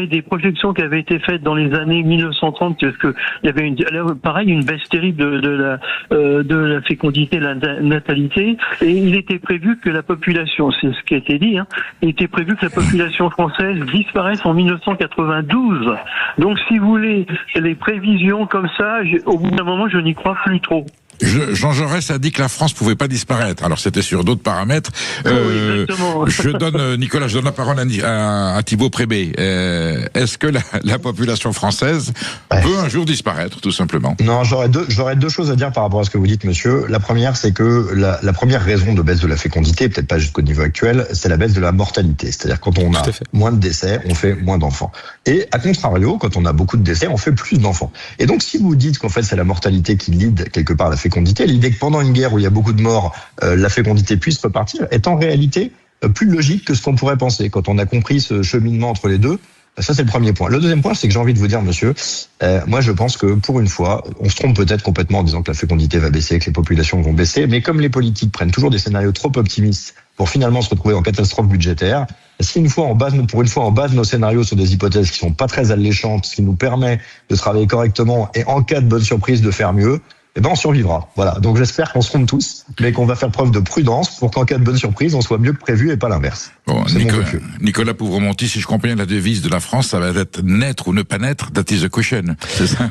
des projections qui avaient été faites dans les années 1930, parce que il y avait une baisse terrible de la fécondité, la natalité, et il était prévu que la population, c'est ce qui a été dit, il était prévu que la population française disparaisse en 1992. Donc si vous voulez, les prévisions comme ça, au bout d'un moment, je n'y crois plus trop. Jean Jaurès a dit que la France pouvait pas disparaître. Alors c'était sur d'autres paramètres. Je donne la parole à Thibaut Prébet. Est-ce que la population française peut un jour disparaître, tout simplement? Non, j'aurais deux choses à dire par rapport à ce que vous dites, monsieur. La première, c'est que la première raison de baisse de la fécondité, peut-être pas jusqu'au niveau actuel, c'est la baisse de la mortalité. C'est-à-dire quand on a moins de décès, on fait moins d'enfants. Et à contrario, quand on a beaucoup de décès, on fait plus d'enfants. Et donc si vous dites qu'en fait c'est la mortalité qui lead quelque part la fécondité, l'idée que pendant une guerre où il y a beaucoup de morts, la fécondité puisse repartir, est en réalité plus logique que ce qu'on pourrait penser. Quand on a compris ce cheminement entre les deux, Ça, c'est le premier point. Le deuxième point, c'est que j'ai envie de vous dire, monsieur, moi, je pense que pour une fois, on se trompe peut-être complètement en disant que la fécondité va baisser, que les populations vont baisser, mais comme les politiques prennent toujours des scénarios trop optimistes pour finalement se retrouver en catastrophe budgétaire, si pour une fois, on base nos scénarios sur des hypothèses qui sont pas très alléchantes, ce qui nous permet de travailler correctement et en cas de bonne surprise de faire mieux, eh ben on survivra. Voilà. Donc j'espère qu'on se trompe tous, mais qu'on va faire preuve de prudence pour qu'en cas de bonne surprise, on soit mieux que prévu et pas l'inverse. Bon, Nicolas Pouvremonti, si je comprends bien la devise de la France, ça va être naître ou ne pas naître, that is the question. C'est ça?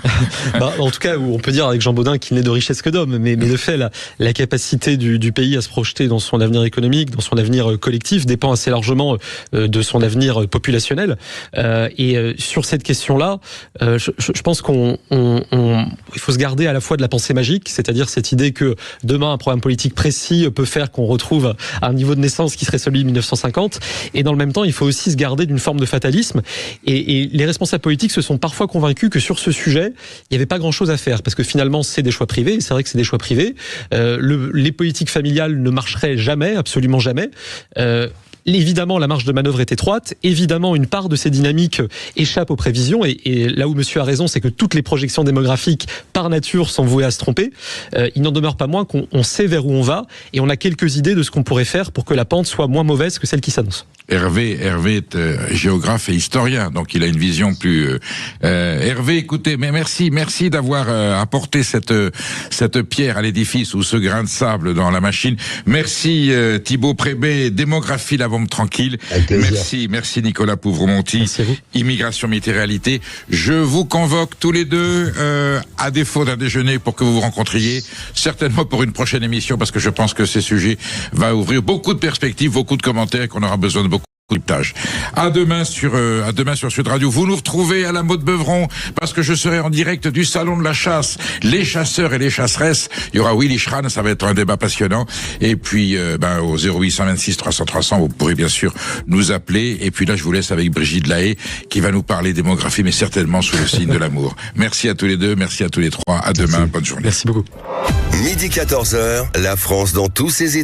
En tout cas, on peut dire avec Jean Baudin qu'il n'est de richesse que d'homme, mais de fait, la capacité du pays à se projeter dans son avenir économique, dans son avenir collectif, dépend assez largement de son avenir populationnel. Et sur cette question-là, je pense il faut se garder à la fois de la pensée magique, c'est-à-dire cette idée que demain un programme politique précis peut faire qu'on retrouve un niveau de naissance qui serait celui de 1950, et dans le même temps il faut aussi se garder d'une forme de fatalisme, et les responsables politiques se sont parfois convaincus que sur ce sujet il n'y avait pas grand-chose à faire, parce que finalement c'est des choix privés, c'est vrai que c'est des choix privés, les politiques familiales ne marcheraient jamais, absolument jamais. Évidemment, la marge de manœuvre est étroite. Évidemment, une part de ces dynamiques échappe aux prévisions. Et là où monsieur a raison, c'est que toutes les projections démographiques, par nature, sont vouées à se tromper. Il n'en demeure pas moins qu'on sait vers où on va et on a quelques idées de ce qu'on pourrait faire pour que la pente soit moins mauvaise que celle qui s'annonce. Hervé est géographe et historien, donc il a une vision plus... Hervé, écoutez, mais merci merci d'avoir apporté cette pierre à l'édifice ou ce grain de sable dans la machine. Merci Thibaut Prébet, démographie la bombe tranquille. Merci Nicolas Pouvremonti, immigration mythe et réalité. Je vous convoque tous les deux à défaut d'un déjeuner pour que vous vous rencontriez, certainement pour une prochaine émission, parce que je pense que ces sujets vont ouvrir beaucoup de perspectives, beaucoup de commentaires et qu'on aura besoin de beaucoup de tâches. À demain sur Sud Radio. Vous nous retrouvez à la Motte Beuvron parce que je serai en direct du salon de la chasse. Les chasseurs et les chasseresses. Il y aura Willy Schran, ça va être un débat passionnant. Et puis au 0826 300 300, vous pourrez bien sûr nous appeler. Et puis là, je vous laisse avec Brigitte Lahaye qui va nous parler démographie, mais certainement sous le signe de l'amour. Merci à tous les deux, merci à tous les trois. À demain, bonne journée. Merci beaucoup. 12h, la France dans tous ses états.